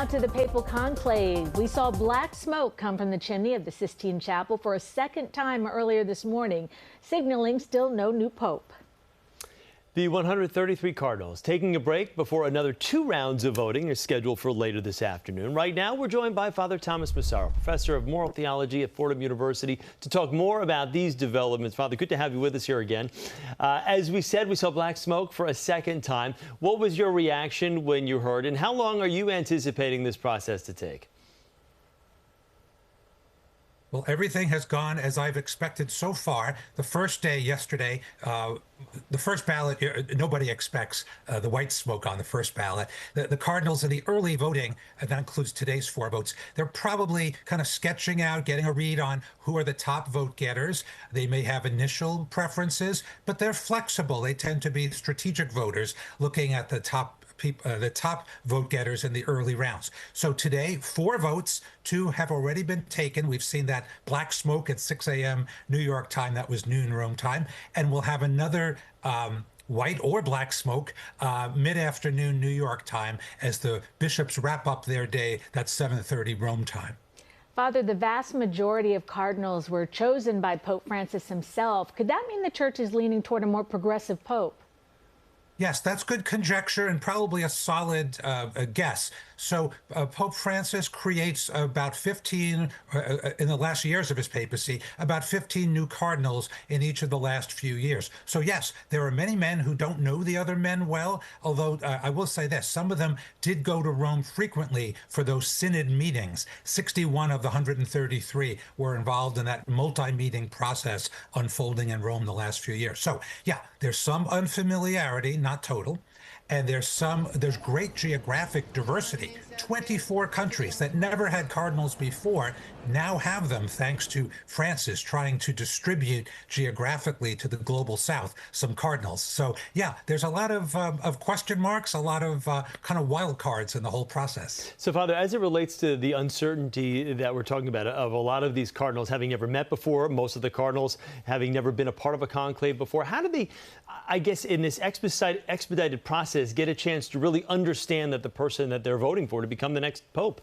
to the papal conclave. We saw black smoke come from the chimney of the Sistine Chapel for a second time earlier this morning, signaling still no new pope. The 133 cardinals taking a break before another 2 rounds of voting are scheduled for later this afternoon. Right now, we're joined by Father Thomas Massaro, professor of moral theology at Fordham University, to talk more about these developments. Father, good to have you with us here again. As we said, we saw black smoke for a second time. What was your reaction when you heard, and how long are you anticipating this process to take? Well, everything has gone as I've expected so far. The first day yesterday, the first ballot, nobody expects the white smoke on the first ballot. The Cardinals in the early voting, and that includes today's 4 votes, they're probably kind of sketching out, getting a read on who are the top vote getters. They may have initial preferences, but they're flexible. They tend to be strategic voters looking at the top vote getters in the early rounds. So today, 4 votes, 2 have already been taken. We've seen that black smoke at 6 a.m. New York time. That was noon Rome time. And we'll have another white or black smoke mid-afternoon New York time as the bishops wrap up their day. That's 7:30 Rome time. Father, the vast majority of cardinals were chosen by Pope Francis himself. Could that mean the church is leaning toward a more progressive pope? Yes, that's good conjecture and probably a solid guess. So Pope Francis creates about 15, in the last years of his papacy, about 15 new cardinals in each of the last few years. So yes, there are many men who don't know the other men well, although I will say this, some of them did go to Rome frequently for those synod meetings. 61 of the 133 were involved in that multi-meeting process unfolding in Rome the last few years. So yeah, there's some unfamiliarity, not total. And there's great geographic diversity. 24 countries that never had cardinals before now have them, thanks to Francis trying to distribute geographically to the global south some cardinals. So yeah, there's a lot of question marks, a lot of kind of wild cards in the whole process. So Father, as it relates to the uncertainty that we're talking about of a lot of these cardinals having never met before, most of the cardinals having never been a part of a conclave before, how do they, I guess, in this expedited process, get a chance to really understand that the person that they're voting for to become the next pope?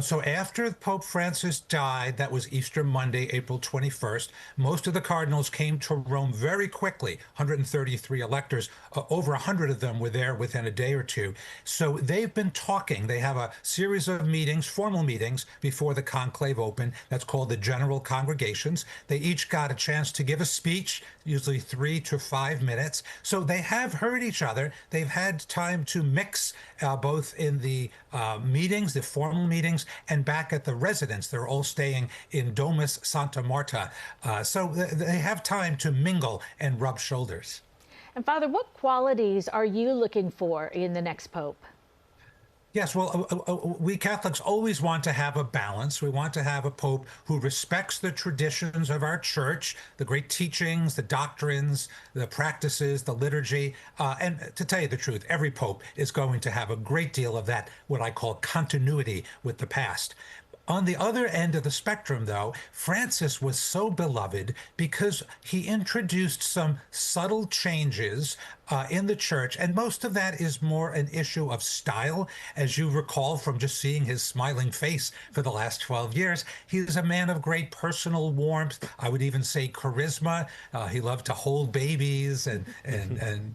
So after Pope Francis died, that was Easter Monday, April 21st, most of the cardinals came to Rome very quickly, 133 electors. Over 100 of them were there within a day or two. So they've been talking. They have a series of meetings, formal meetings, before the conclave opened. That's called the General Congregations. They each got a chance to give a speech, usually 3 to 5 minutes. So they have heard each other. They've had time to mix both in the meetings, the formal meetings, and back at the residence. They're all staying in Domus Santa Marta. So they have time to mingle and rub shoulders. And Father, what qualities are you looking for in the next pope? Yes, well, we Catholics always want to have a balance. We want to have a pope who respects the traditions of our church, the great teachings, the doctrines, the practices, the liturgy. And to tell you the truth, every pope is going to have a great deal of that, what I call continuity with the past. On the other end of the spectrum, though, Francis was so beloved because he introduced some subtle changes in the church, and most of that is more an issue of style. As you recall from just seeing his smiling face for the last 12 years, he is a man of great personal warmth. I would even say charisma. He loved to hold babies and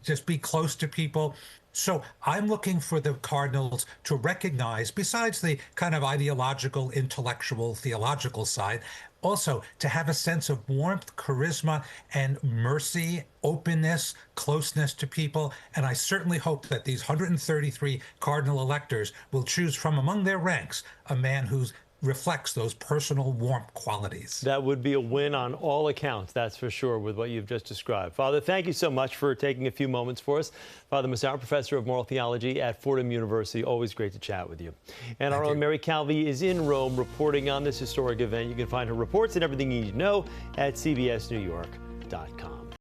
just be close to people. So I'm looking for the cardinals to recognize, besides the kind of ideological, intellectual, theological side, also to have a sense of warmth, charisma, and mercy, openness, closeness to people. And I certainly hope that these 133 cardinal electors will choose from among their ranks a man who's reflects those personal warmth qualities. That would be a win on all accounts, that's for sure, with what you've just described. Father, thank you so much for taking a few moments for us. Father Massaro, professor of moral theology at Fordham University, always great to chat with you. And our own Mary Calvi is in Rome reporting on this historic event. You can find her reports and everything you need to know at cbsnewyork.com.